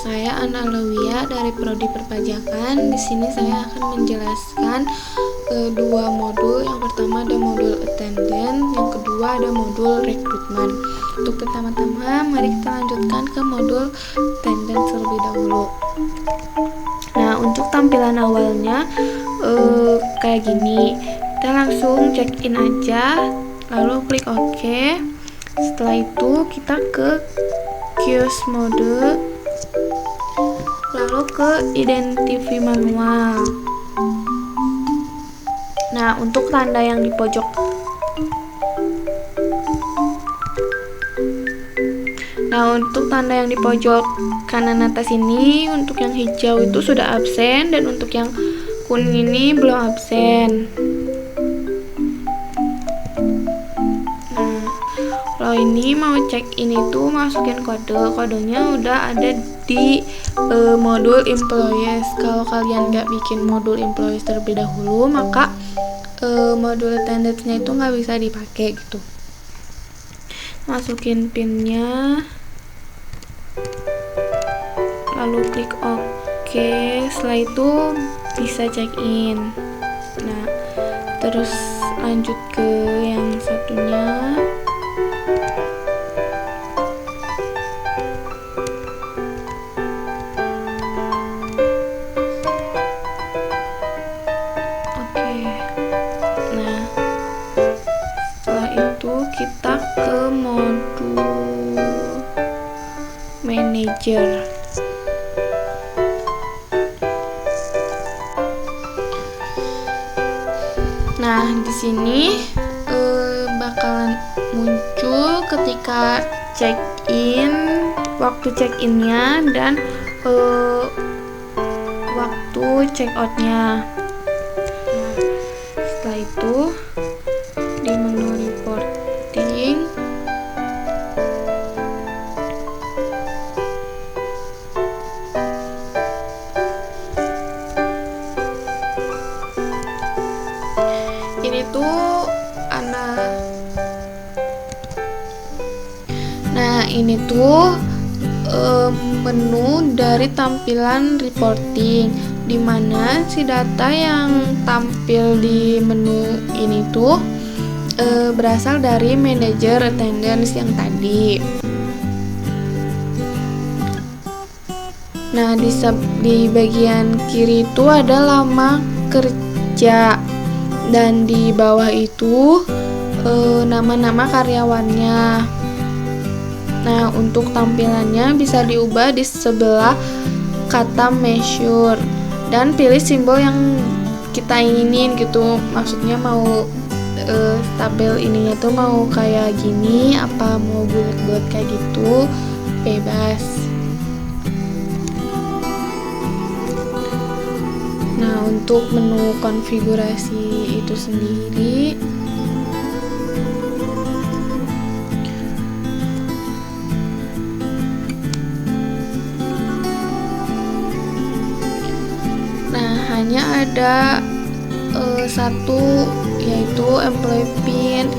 saya Ana Lewia dari Prodi Perpajakan. Di sini saya akan menjelaskan dua modul. Yang pertama ada modul attendance, yang kedua ada modul rekrutmen. Untuk pertama-tama, mari kita lanjutkan ke modul attendance terlebih dahulu. Nah, untuk tampilan awalnya kayak gini. Kita langsung check in aja, lalu klik OK. Setelah itu kita ke kiosk mode, lalu ke identify manual. Nah, untuk tanda yang di pojok kanan atas ini, untuk yang hijau itu sudah absen, dan untuk yang kuning ini belum absen. Nah, kalau ini mau check in itu masukin kodenya udah ada di modul employees. Kalau kalian nggak bikin modul employees terlebih dahulu, maka modul attendance-nya itu nggak bisa dipakai gitu. Masukin pinnya, lalu klik OK. Setelah itu bisa check in. Nah, terus lanjut ke yang satunya. Oke. Nah, setelah itu kita ke modul manager. Nah, di sini bakalan muncul ketika check in, waktu check innya, dan waktu check outnya. Nah, setelah itu di menu reporting ini tuh ini tuh menu dari tampilan reporting, dimana si data yang tampil di menu ini tuh berasal dari manajer attendance yang tadi. Nah, di bagian kiri itu ada lama kerja, dan di bawah itu nama-nama karyawannya. Nah, untuk tampilannya bisa diubah di sebelah kata measure, dan pilih simbol yang kita inginin gitu. Maksudnya mau tabel ininya tuh mau kayak gini, apa mau bulat-bulat kayak gitu, bebas. Nah, untuk menu konfigurasi itu sendiri, hanya ada satu, yaitu employee pin.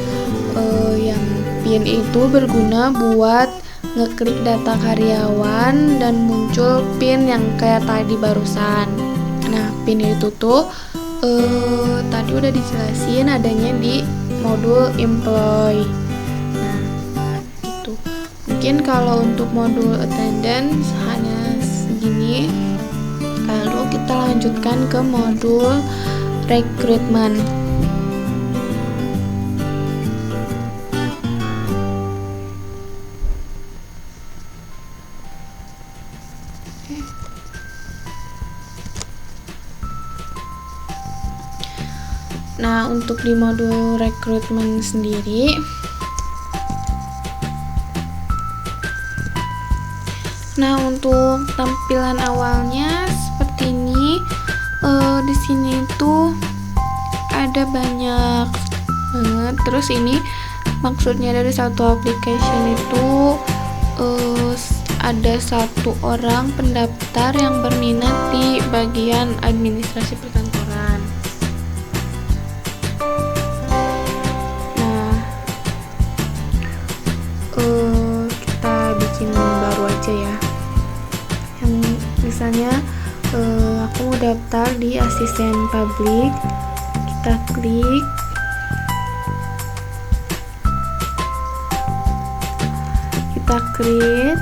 Yang pin itu berguna buat ngeklik data karyawan dan muncul pin yang kayak tadi barusan. Nah, pin itu tuh tadi udah dijelasin adanya di modul employee. Nah, gitu. Mungkin kalau untuk modul attendance hanya segini. Lalu kita lanjutkan ke modul rekrutmen. Nah, untuk di modul rekrutmen sendiri, untuk tampilan awalnya seperti ini. Di sini tuh ada banyak banget. Terus ini maksudnya dari satu application itu ada satu orang pendaftar yang berminat di bagian administrasi perkantoran. Nah, kita bikin baru aja ya. misalnya aku mau daftar di asisten publik, kita klik, kita create,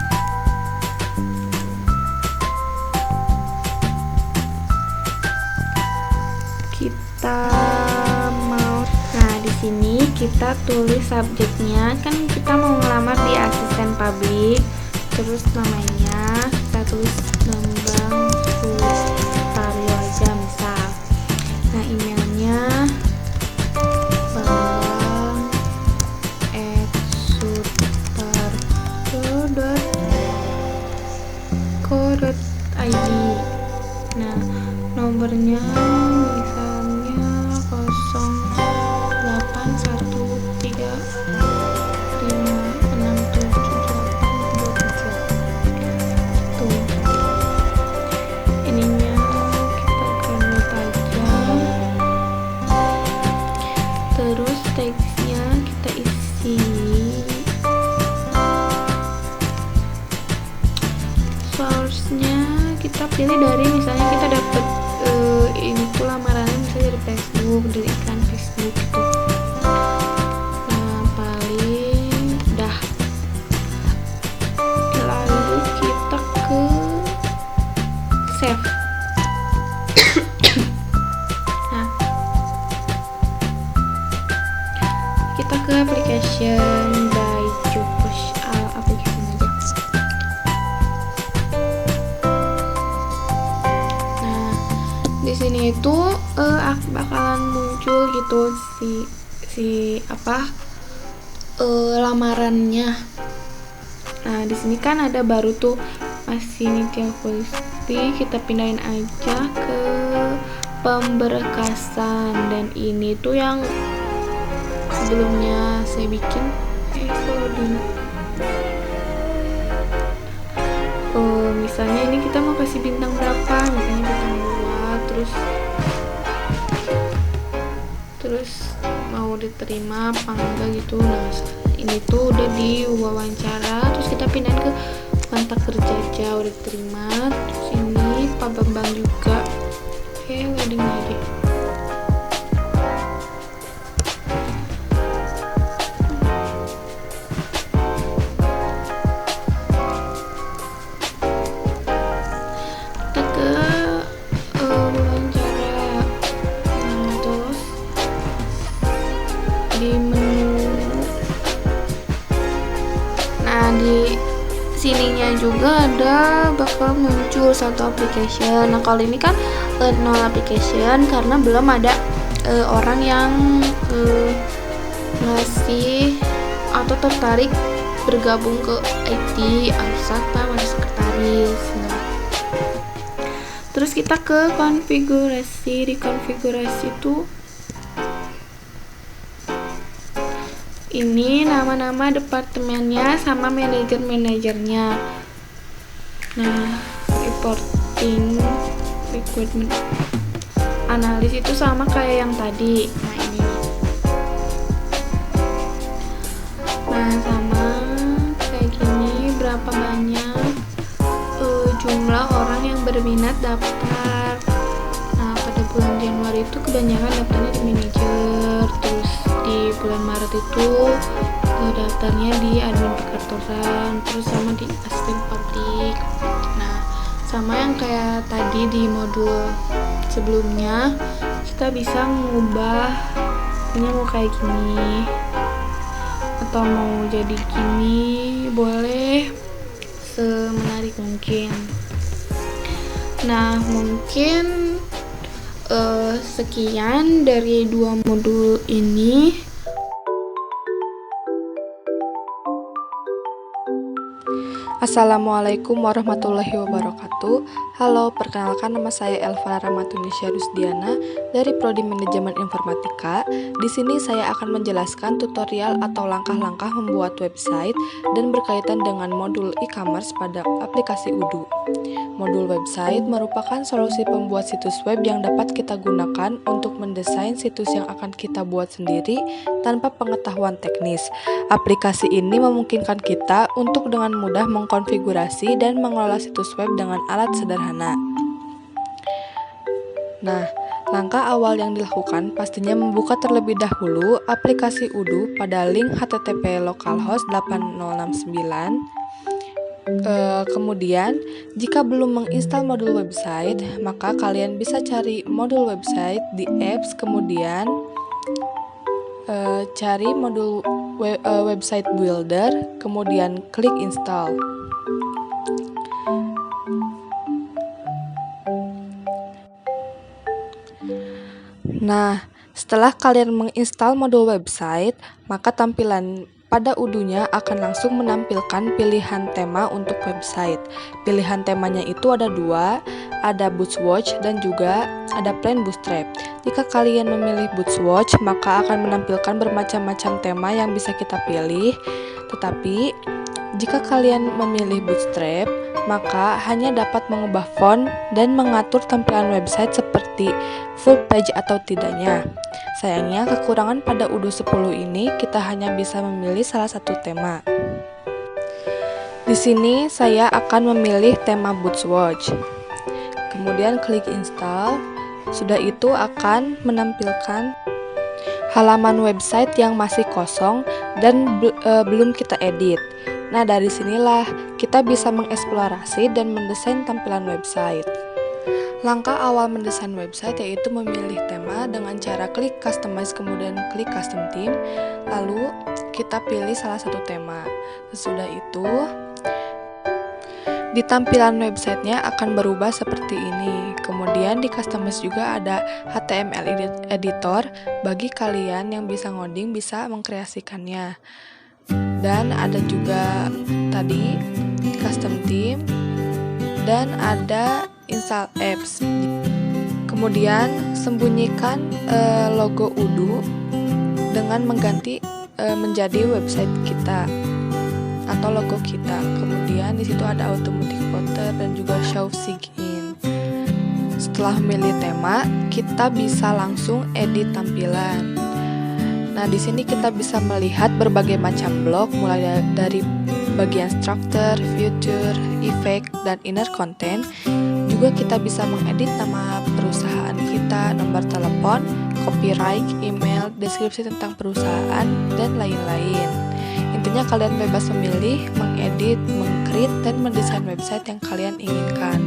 kita mau, nah di sini kita tulis subjeknya, kan kita mau ngelamar di asisten publik, terus namanya kita tulis Bambang Sutaryo aja misal. Nah emailnya bambang@sutaryo.co.id. Nah nomornya misalnya 0813567827. Tuh, ininya kita download aja, terus teksnya kita isi, source-nya kita pilih dari, misalnya kita dapat ini tuh lamarannya misalnya dari Facebook, dari iklan Facebook gitu. Nah paling udah, lalu kita ke save. Nah kita ke application by Jobs, application aja. Di sini itu bakalan muncul gitu si lamarannya. Nah di sini kan ada baru tuh masih Nitya Kulsti, kita pindahin aja ke pemberkasan, dan ini tuh yang sebelumnya saya bikin. Misalnya ini kita mau kasih bintang berapa, misalnya bintang 2, terus mau diterima apa enggak gitu. Nah ini tuh udah di wawancara, terus kita pindahin ke kontak kerja aja, udah diterima. Terus ini Pak Bambang juga, oke wedding aja. Di menu, nah di sininya juga ada bakal muncul satu application. Nah kalau ini kan nol application karena belum ada orang yang ngasih atau tertarik bergabung ke IT, satpam, sekretaris. Nah terus kita ke konfigurasi. Di konfigurasi itu ini nama-nama departemennya sama manajer-manajernya. Nah reporting, recruitment, analis itu sama kayak yang tadi. Nah ini, nah sama kayak gini, berapa banyak jumlah orang yang berminat daftar. Nah pada bulan Januari itu kebanyakan daftarnya di manajer, terus di bulan Maret itu daftarnya di admin perkantoran, terus sama di asisten publik. Nah sama yang kayak tadi di modul sebelumnya, kita bisa mengubah ini mau kayak gini atau mau jadi gini, boleh semenarik mungkin. Nah mungkin sekian dari 2 modul ini. Assalamualaikum warahmatullahi wabarakatuh. Halo, perkenalkan nama saya Elvana Ramatunisya Rusdiana dari Prodi Manajemen Informatika. Di sini saya akan menjelaskan tutorial atau langkah-langkah membuat website dan berkaitan dengan modul e-commerce pada aplikasi Udu. Modul website merupakan solusi pembuat situs web yang dapat kita gunakan untuk mendesain situs yang akan kita buat sendiri tanpa pengetahuan teknis. Aplikasi ini memungkinkan kita untuk dengan mudah mengkonfigurasi dan mengelola situs web dengan alat sederhana. Nah, langkah awal yang dilakukan pastinya membuka terlebih dahulu aplikasi Odoo pada link http localhost 8069. Kemudian, jika belum menginstal modul website, maka kalian bisa cari modul website di apps, kemudian cari modul website builder, kemudian klik install. Nah, setelah kalian menginstal modul website, maka tampilan pada Odoo-nya akan langsung menampilkan pilihan tema untuk website. Pilihan temanya itu ada dua, ada Bootswatch dan juga ada Plain Bootstrap. Jika kalian memilih Bootswatch, maka akan menampilkan bermacam-macam tema yang bisa kita pilih. Tetapi, jika kalian memilih Bootstrap, maka hanya dapat mengubah font dan mengatur tampilan website seperti full page atau tidaknya. Sayangnya, kekurangan pada Odoo 10 ini kita hanya bisa memilih salah satu tema. Di sini saya akan memilih tema Bootswatch. Kemudian klik install. Sudah itu akan menampilkan halaman website yang masih kosong dan belum kita edit. Nah, dari sinilah kita bisa mengeksplorasi dan mendesain tampilan website. Langkah awal mendesain website yaitu memilih tema dengan cara klik customize kemudian klik custom theme, lalu kita pilih salah satu tema. Sesudah itu, di tampilan websitenya akan berubah seperti ini. Kemudian di customize juga ada HTML editor, bagi kalian yang bisa ngoding bisa mengkreasikannya. Dan ada juga tadi custom theme dan ada install apps. Kemudian sembunyikan logo Odoo dengan mengganti menjadi website kita atau logo kita. Kemudian di situ ada automatic footer dan juga show sign. Setelah memilih tema, kita bisa langsung edit tampilan. Nah, di sini kita bisa melihat berbagai macam blok mulai dari bagian structure, feature, effect, dan inner content. Juga kita bisa mengedit nama perusahaan kita, nomor telepon, copyright, email, deskripsi tentang perusahaan, dan lain-lain. Intinya kalian bebas memilih, mengedit, meng-create, dan mendesain website yang kalian inginkan.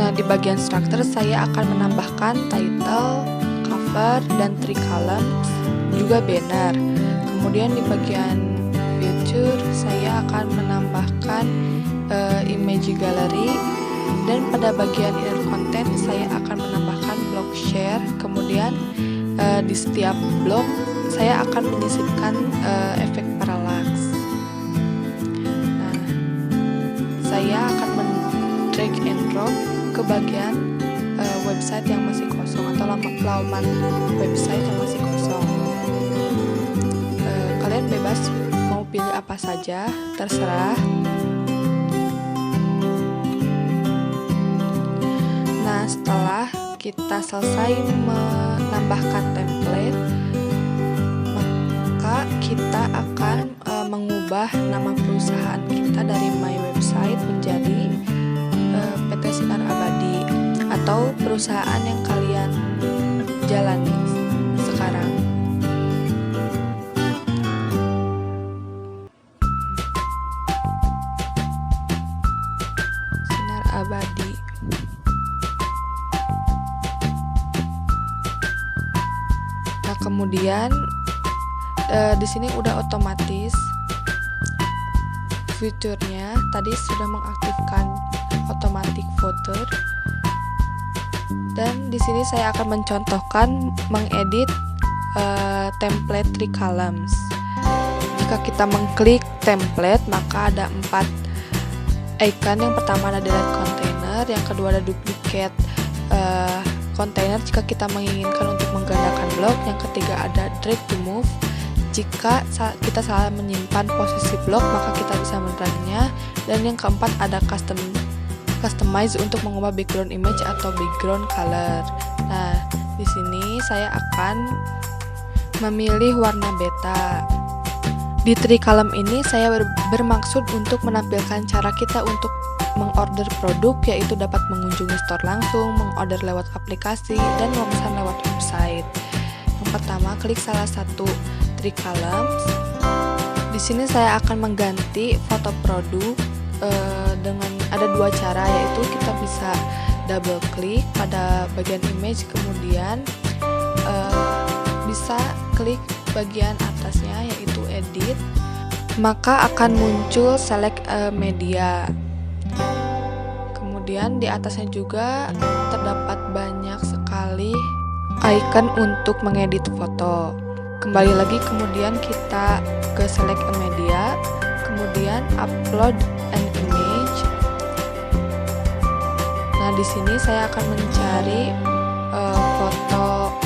Nah, di bagian structure saya akan menambahkan title, cover, dan 3 columns, juga banner. Kemudian di bagian feature saya akan menambahkan image gallery, dan pada bagian inner content saya akan menambahkan blog share. Kemudian di setiap blog saya akan menyisipkan efek parallax. Nah, saya akan drag and drop ke bagian website yang masih kosong atau laman website yang masih kosong. Kalian bebas mau pilih apa saja, terserah. Nah, setelah kita selesai menambahkan template, maka kita akan mengubah nama perusahaan kita dari My Website menjadi PT Sinar Abadi atau perusahaan yang kalian jalani sekarang. Sinar Abadi. Nah, kemudian di sini udah otomatis fiturnya tadi sudah mengaktifkan automatic footer, dan di sini saya akan mencontohkan mengedit template 3 columns. Jika kita mengklik template, maka ada 4 icon. Yang pertama ada delete container, yang kedua ada duplicate container jika kita menginginkan untuk menggandakan blok, yang ketiga ada drag to move. Jika kita salah menyimpan posisi blok, maka kita bisa mendragnya, dan yang keempat ada customize untuk mengubah background image atau background color. Nah, di sini saya akan memilih warna beta. Di Tricolumn ini saya bermaksud untuk menampilkan cara kita untuk mengorder produk, yaitu dapat mengunjungi store langsung, mengorder lewat aplikasi, dan memesan lewat website. Yang pertama, klik salah satu Tricolumn. Di sini saya akan mengganti foto produk dengan ada dua cara, yaitu kita bisa double klik pada bagian image, kemudian bisa klik bagian atasnya yaitu edit, maka akan muncul select media. Kemudian di atasnya juga terdapat banyak sekali icon untuk mengedit foto. Kembali lagi, kemudian kita ke select media, kemudian upload an image. Nah, di sini saya akan mencari foto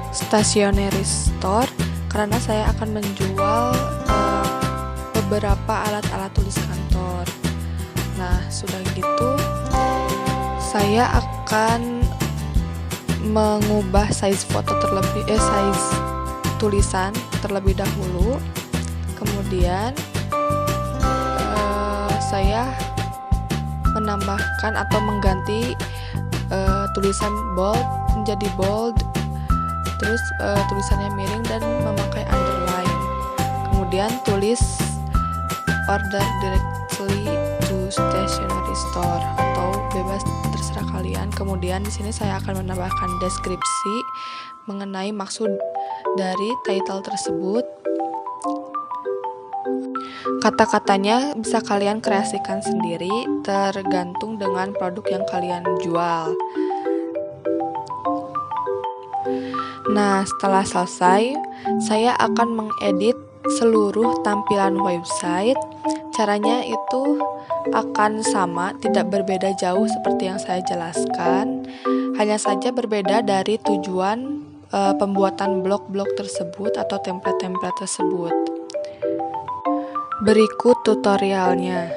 stationery store karena saya akan menjual beberapa alat-alat tulis kantor. Nah, sudah gitu saya akan mengubah size foto size tulisan terlebih dahulu. Kemudian saya menambahkan atau mengganti tulisan bold menjadi bold, terus tulisannya miring dan memakai underline. Kemudian tulis order directly to stationery store atau bebas terserah kalian. Kemudian di sini saya akan menambahkan deskripsi mengenai maksud dari title tersebut. Kata-katanya bisa kalian kreasikan sendiri tergantung dengan produk yang kalian jual. Nah, setelah selesai, saya akan mengedit seluruh tampilan website. Caranya itu akan sama, tidak berbeda jauh seperti yang saya jelaskan. Hanya saja berbeda dari tujuan pembuatan blog-blog tersebut atau template-template tersebut. Berikut tutorialnya.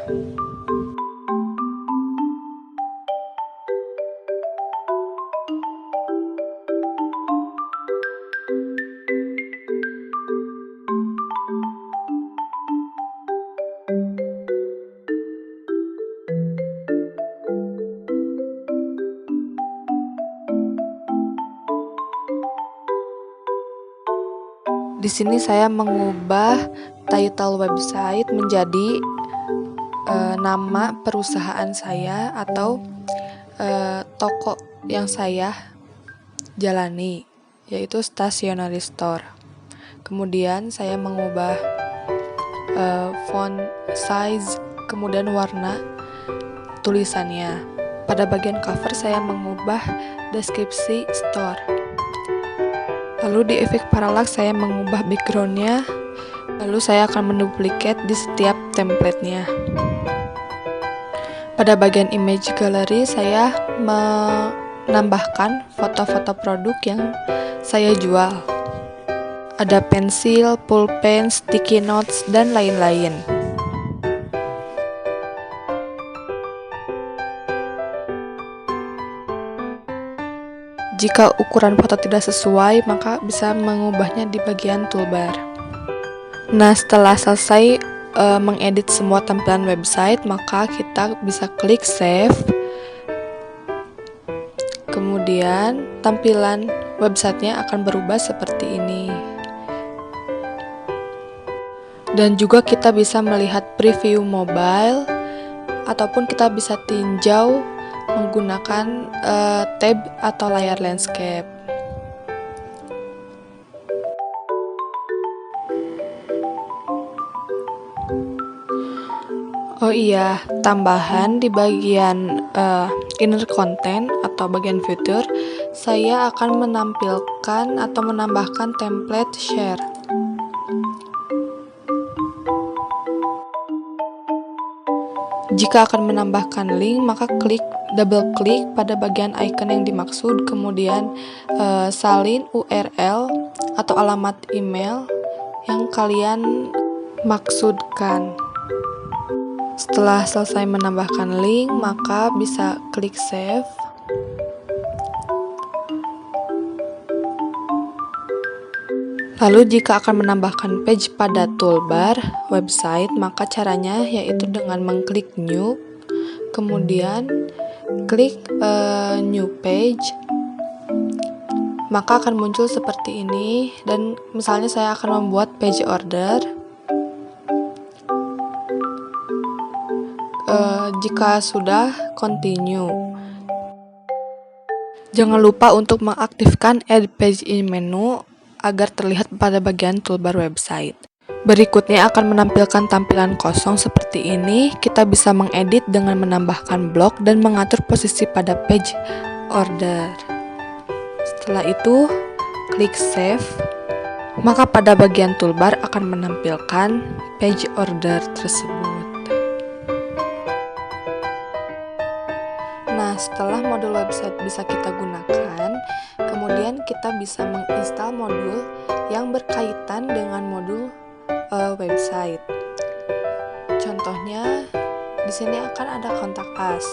Di sini saya mengubah title website menjadi nama perusahaan saya atau toko yang saya jalani, yaitu stationery store. Kemudian saya mengubah font size, kemudian warna tulisannya. Pada bagian cover saya mengubah deskripsi store. Lalu di efek parallax saya mengubah backgroundnya. Lalu saya akan menduplikat di setiap template-nya. Pada bagian image gallery saya menambahkan foto-foto produk yang saya jual. Ada pensil, pulpen, sticky notes, dan lain-lain. Jika ukuran foto tidak sesuai, maka bisa mengubahnya di bagian toolbar. Nah, setelah selesai mengedit semua tampilan website, maka kita bisa klik save. Kemudian tampilan websitenya akan berubah seperti ini. Dan juga kita bisa melihat preview mobile, ataupun kita bisa tinjau menggunakan tab atau layar landscape. Oh iya, tambahan di bagian inner content atau bagian footer, saya akan menampilkan atau menambahkan template share. Jika akan menambahkan link, maka double klik pada bagian icon yang dimaksud, kemudian salin URL atau alamat email yang kalian maksudkan. Setelah selesai menambahkan link, maka bisa klik save. Lalu jika akan menambahkan page pada toolbar website, maka caranya yaitu dengan mengklik new, kemudian klik new page, maka akan muncul seperti ini. Dan misalnya saya akan membuat page order. Jika sudah, continue. Jangan lupa untuk mengaktifkan add page in menu agar terlihat pada bagian toolbar website. Berikutnya akan menampilkan tampilan kosong seperti ini. Kita bisa mengedit dengan menambahkan blok dan mengatur posisi pada page order. Setelah itu, klik save. Maka pada bagian toolbar akan menampilkan page order tersebut. Nah, setelah modul website bisa kita gunakan, kemudian kita bisa menginstal modul yang berkaitan dengan modul website. Contohnya, di sini akan ada kontak us.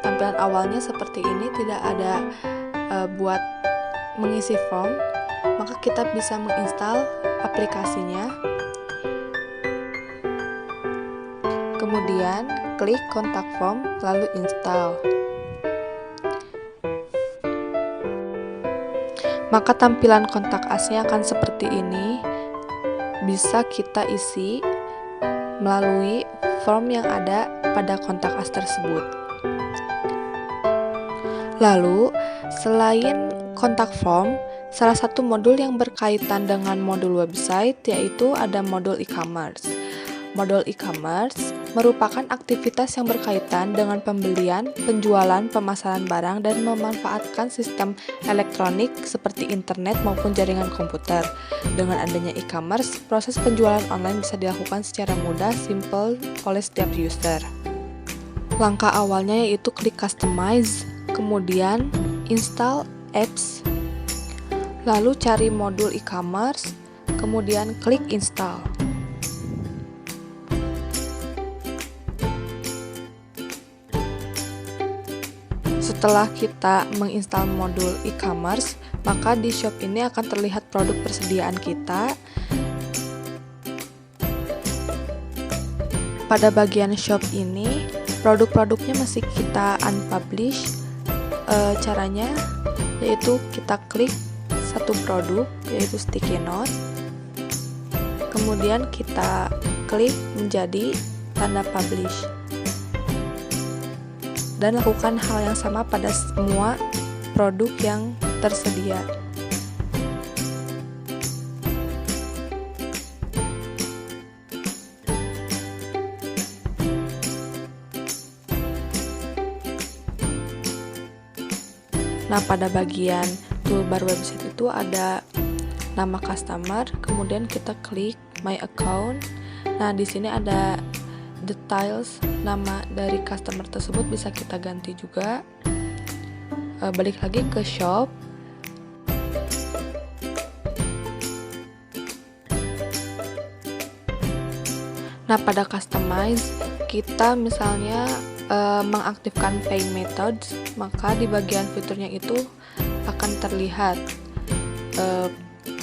Tampilan awalnya seperti ini, tidak ada buat mengisi form, maka kita bisa menginstal aplikasinya. Kemudian klik kontak form lalu install. Maka tampilan kontak us-nya akan seperti ini. Bisa kita isi melalui form yang ada pada kontak us tersebut. Lalu, selain kontak form, salah satu modul yang berkaitan dengan modul website yaitu ada modul e-commerce. Modul e-commerce merupakan aktivitas yang berkaitan dengan pembelian, penjualan, pemasaran barang, dan memanfaatkan sistem elektronik seperti internet maupun jaringan komputer. Dengan adanya e-commerce, proses penjualan online bisa dilakukan secara mudah, simple oleh setiap user. Langkah awalnya yaitu klik customize, kemudian install apps, lalu cari modul e-commerce, kemudian klik install. Setelah kita menginstal modul e-commerce, maka di shop ini akan terlihat produk persediaan kita. Pada bagian shop ini, produk-produknya masih kita unpublish. Caranya yaitu kita klik satu produk, yaitu sticky note. Kemudian kita klik menjadi tanda publish. Dan lakukan hal yang sama pada semua produk yang tersedia. Nah, pada bagian toolbar website itu ada nama customer, kemudian kita klik my account. Nah, di sini ada details nama dari customer tersebut, bisa kita ganti juga. Balik lagi ke shop. Nah, pada customize kita misalnya mengaktifkan pay methods, maka di bagian fiturnya itu akan terlihat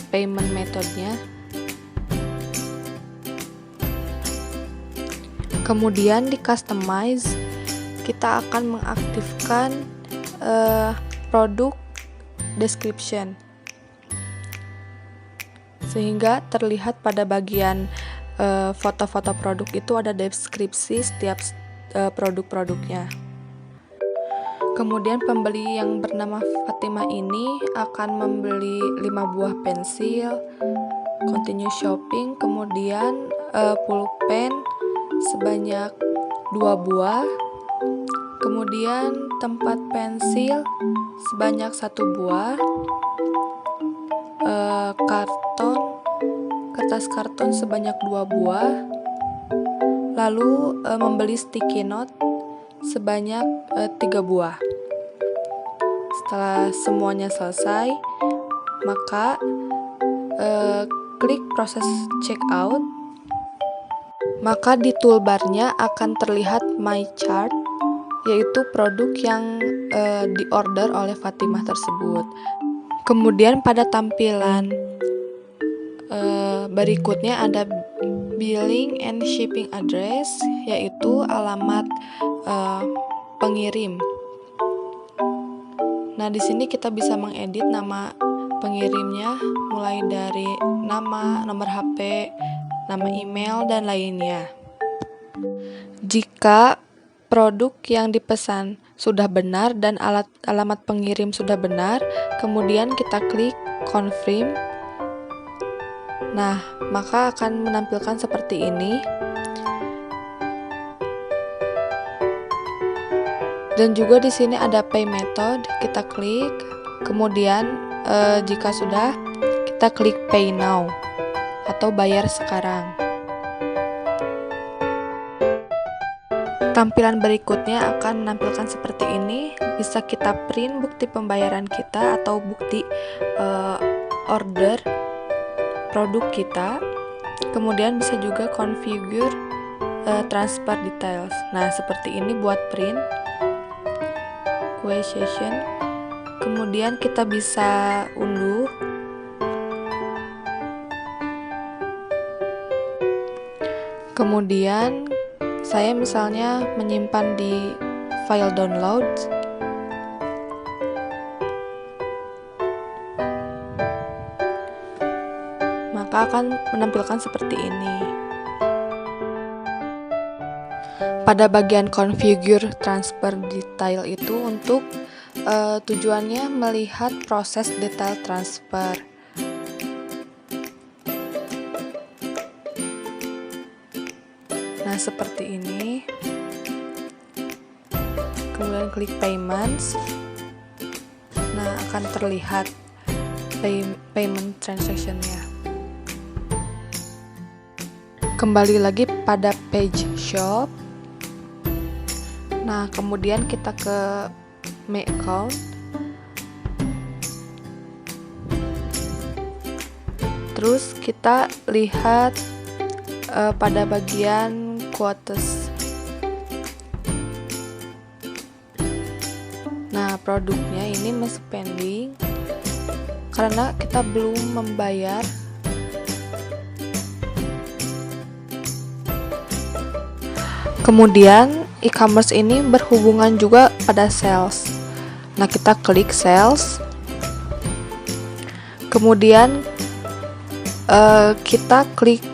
payment methodnya. Kemudian di customize kita akan mengaktifkan produk description, sehingga terlihat pada bagian foto-foto produk itu ada deskripsi setiap produk-produknya. Kemudian pembeli yang bernama Fatimah ini akan membeli 5 buah pensil, continue shopping, kemudian pulpen sebanyak 2 buah, kemudian tempat pensil sebanyak 1 buah, kertas karton sebanyak 2 buah, lalu membeli sticky note sebanyak 3 buah. Setelah semuanya selesai, maka klik proses checkout. Maka di toolbarnya akan terlihat my chart, yaitu produk yang diorder oleh Fatimah tersebut. Kemudian pada tampilan Berikutnya ada billing and shipping address, yaitu alamat pengirim. Nah, di sini kita bisa mengedit nama pengirimnya mulai dari nama, nomor HP, nama email, dan lainnya. Jika produk yang dipesan sudah benar dan alamat pengirim sudah benar, kemudian kita klik confirm. Nah, maka akan menampilkan seperti ini. Dan juga di sini ada pay method, kita klik. Kemudian jika sudah, kita klik pay now atau bayar sekarang. Tampilan berikutnya akan menampilkan seperti ini. Bisa kita print bukti pembayaran kita atau bukti order produk kita. Kemudian bisa juga configure transfer details. Nah, seperti ini buat print session. Kemudian kita bisa unduh. Kemudian saya misalnya menyimpan di file download. Maka akan menampilkan seperti ini. Pada bagian configure transfer detail itu untuk tujuannya melihat proses detail transfer. Nah, seperti ini. Kemudian klik payments. Nah, akan terlihat payment transaction-nya. Kembali lagi pada page shop. Nah, kemudian kita ke My Account. Terus kita lihat pada bagian quotes. Nah, produknya ini masih pending karena kita belum membayar. Kemudian e-commerce ini berhubungan juga pada sales. Nah, kita klik sales. Kemudian kita klik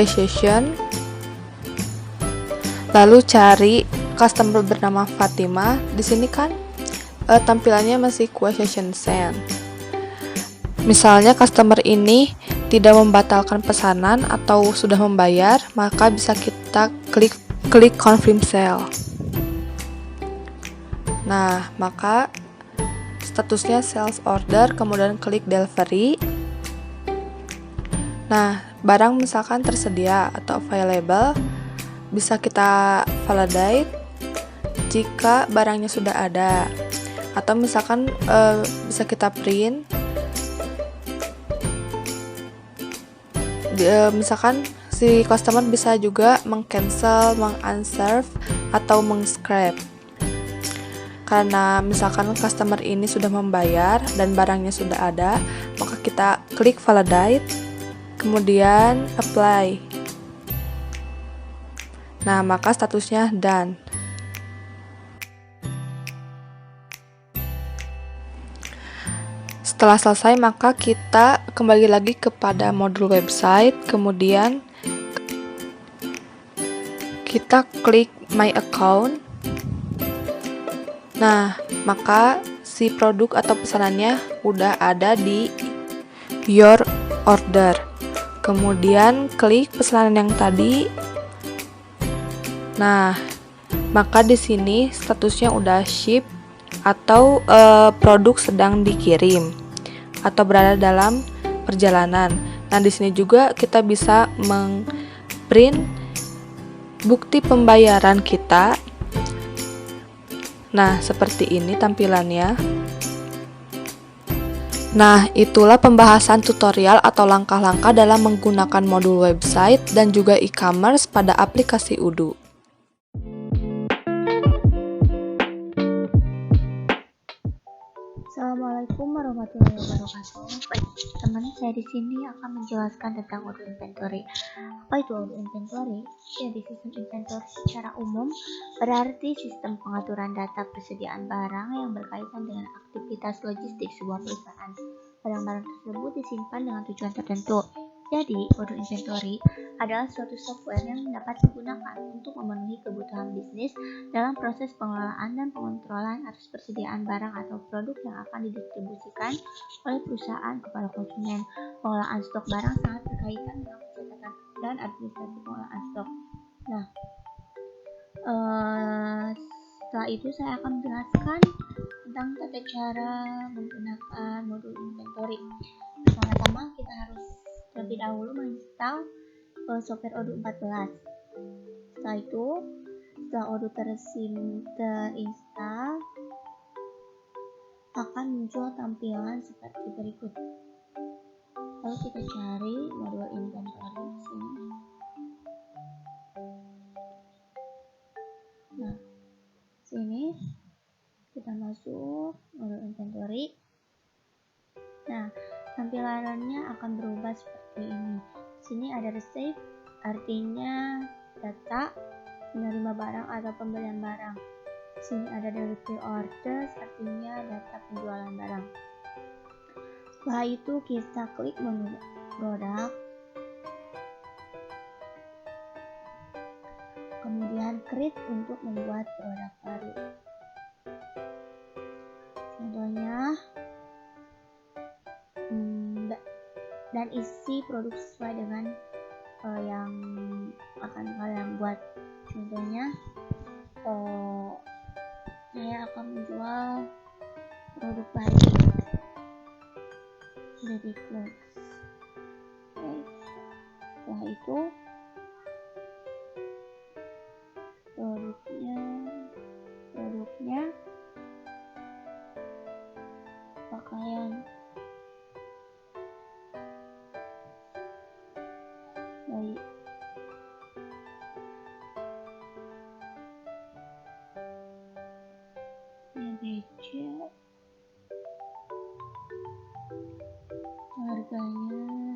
session. Lalu cari customer bernama Fatima. Di sini kan tampilannya masih session send. Misalnya customer ini tidak membatalkan pesanan atau sudah membayar, maka bisa kita klik confirm sale. Nah, maka statusnya sales order, kemudian klik delivery. Nah, barang misalkan tersedia atau available, bisa kita validate jika barangnya sudah ada. Atau misalkan bisa kita print. Misalkan si customer bisa juga meng-cancel, meng-unserve, atau meng-scrap. Karena misalkan customer ini sudah membayar dan barangnya sudah ada, maka kita klik validate, kemudian apply. Nah, maka statusnya done. Setelah selesai, maka kita kembali lagi kepada modul website, kemudian kita klik My Account. Nah, maka si produk atau pesanannya udah ada di Your Order. Kemudian klik pesanan yang tadi. Nah, maka di sini statusnya udah ship atau produk sedang dikirim atau berada dalam perjalanan. Nah, di sini juga kita bisa meng-print bukti pembayaran kita. Nah, seperti ini tampilannya. Nah, itulah pembahasan tutorial atau langkah-langkah dalam menggunakan modul website dan juga e-commerce pada aplikasi Odoo. Assalamualaikum warahmatullahi wabarakatuh. Baik, teman saya di sini akan menjelaskan tentang order inventory. Apa itu order inventory? Jadi sistem inventory secara umum berarti sistem pengaturan data persediaan barang yang berkaitan dengan aktivitas logistik sebuah perusahaan. Barang-barang tersebut disimpan dengan tujuan tertentu. Jadi, order inventory adalah suatu software yang dapat digunakan untuk memenuhi kebutuhan bisnis dalam proses pengelolaan dan pengontrolan atas persediaan barang atau produk yang akan didistribusikan oleh perusahaan kepada konsumen. Pengelolaan stok barang sangat berkaitan dengan pencatatan dan administrasi pengelolaan stok. Nah, setelah itu saya akan menjelaskan tentang tata cara menggunakan modul inventory. Pertama-tama kita harus terlebih dahulu menginstal software Odoo 14. Setelah itu, setelah Odoo terinstall, akan muncul tampilan seperti berikut. Lalu kita cari modul inventory di sini. Nah, sini kita masuk modul inventory. Nah, tampilannya akan berubah seperti ini. Sini ada receive, artinya data menerima barang atau pembelian barang. Sini ada delivery orders, artinya data penjualan barang. Setelah itu kita klik menu produk, kemudian create untuk membuat produk baru. Contohnya, dan isi produk sesuai dengan yang akan kalian buat. Contohnya, saya akan menjual produk baby clothes. Okay. Setelah itu produknya pakaian bayi. Budget, harganya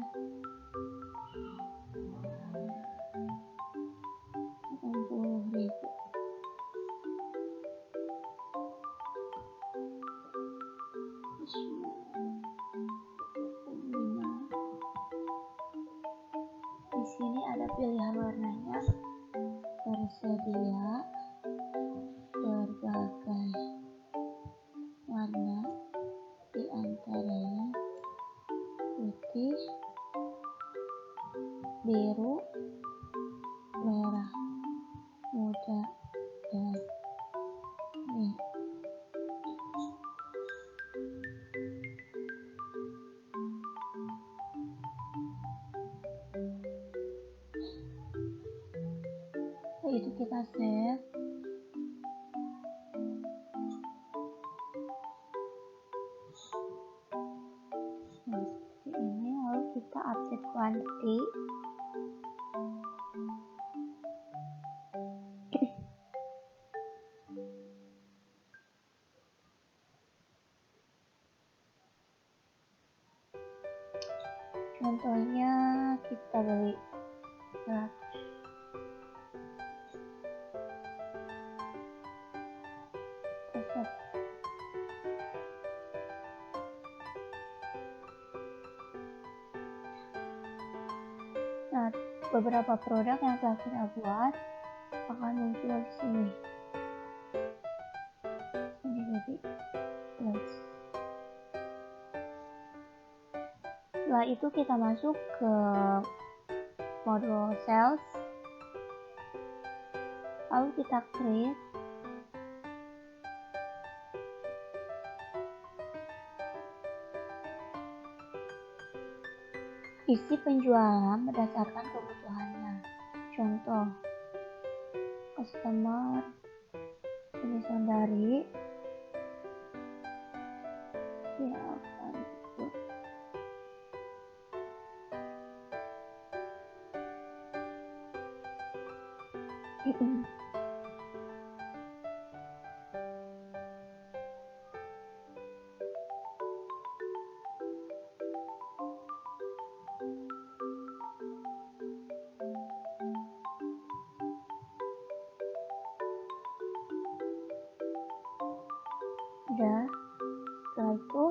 80.000. Di sini ada pilihan warnanya, tersedia berbagai warna, di antaranya putih, biru, merah, muda, dan mint. Setelah itu kita save. Nah, seperti ini. Lalu kita update quantity. Contohnya kita beli 100. Nah, beberapa produk yang telah kita buat akan muncul di sini. Ini jadi plus. Setelah itu kita masuk ke modul sales. Lalu kita create. Isi penjualan berdasarkan kebutuhannya. Contoh, customer tulisan dari dia akan ikut Udah, setelah itu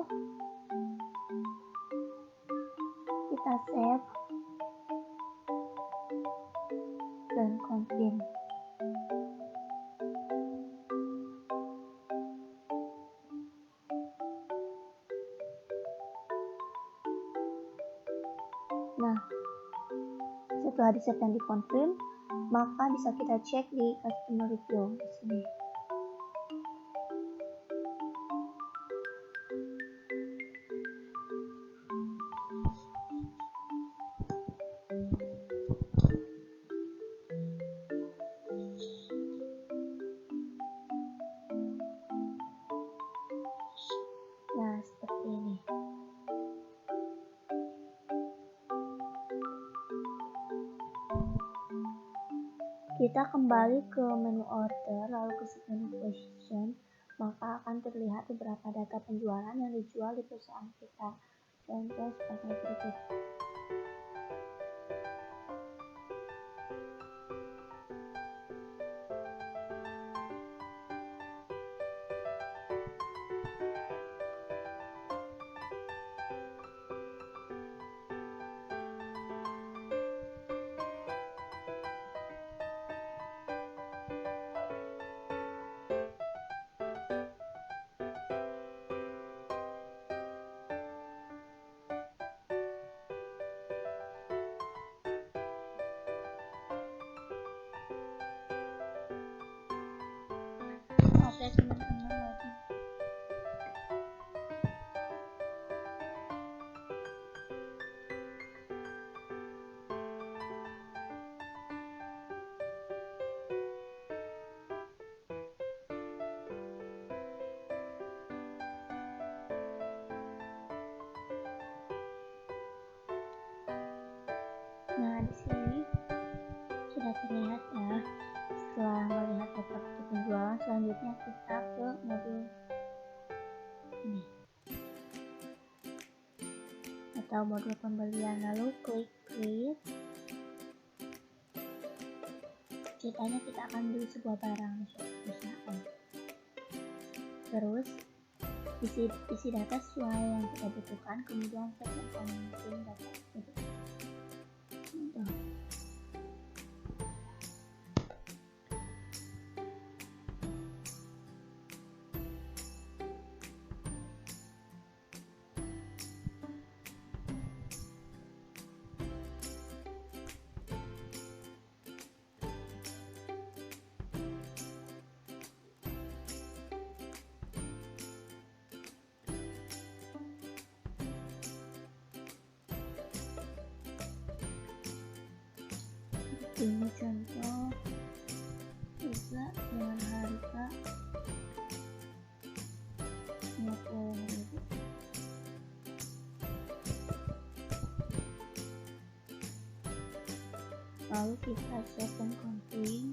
kita save dan continue. Nah, setelah di-save dan di-confirm, maka bisa kita cek di customer review di sini. Nah, seperti ini. Kita kembali ke menu order, lalu ke menu position, maka akan terlihat beberapa data penjualan yang dijual di perusahaan kita. Contoh sebagai berikut. Oke teman-teman, lagi. Nah, di sini sudah terlihat ya. Setelah melihat data penjualan, selanjutnya kita ke modul ini atau modul pembelian, lalu klik create. Ceritanya kita akan beli sebuah barang di suatu perusahaan. Terus isi data sesuai yang kita butuhkan, kemudian set dan confirm data tersebut. Ini contoh pizza dengan harga 50.000. Lalu kita save dan continue.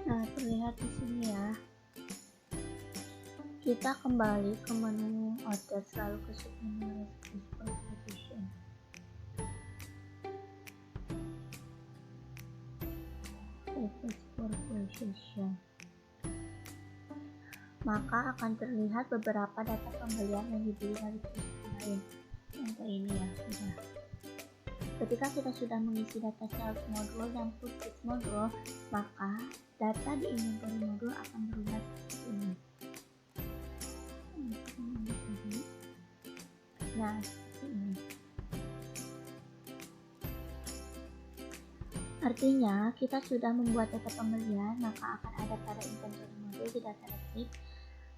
Nah, terlihat di sini ya. Kita kembali ke menu order, selalu ke submenu position. Position. Maka akan terlihat beberapa data pembelian yang dibeli dari perusahaan lain. Contoh ini ya, sudah. Ketika kita sudah mengisi data sales modul dan purchase modul, maka data di inventory modul akan berubah seperti ini. Nah, seperti ini. Artinya, kita sudah membuat data pembelian, maka akan ada pada inventory modul di data receipt.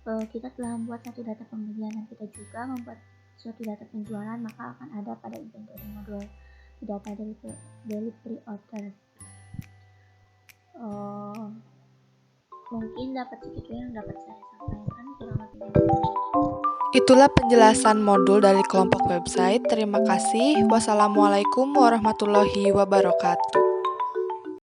Kita telah membuat satu data pembelian dan kita juga membuat suatu data penjualan, maka akan ada pada inventory modul di data delivery order. Mungkin dapat segitu yang dapat saya sampaikan, kurang lebihnya. Itulah penjelasan modul dari kelompok website. Terima kasih. Wassalamualaikum warahmatullahi wabarakatuh.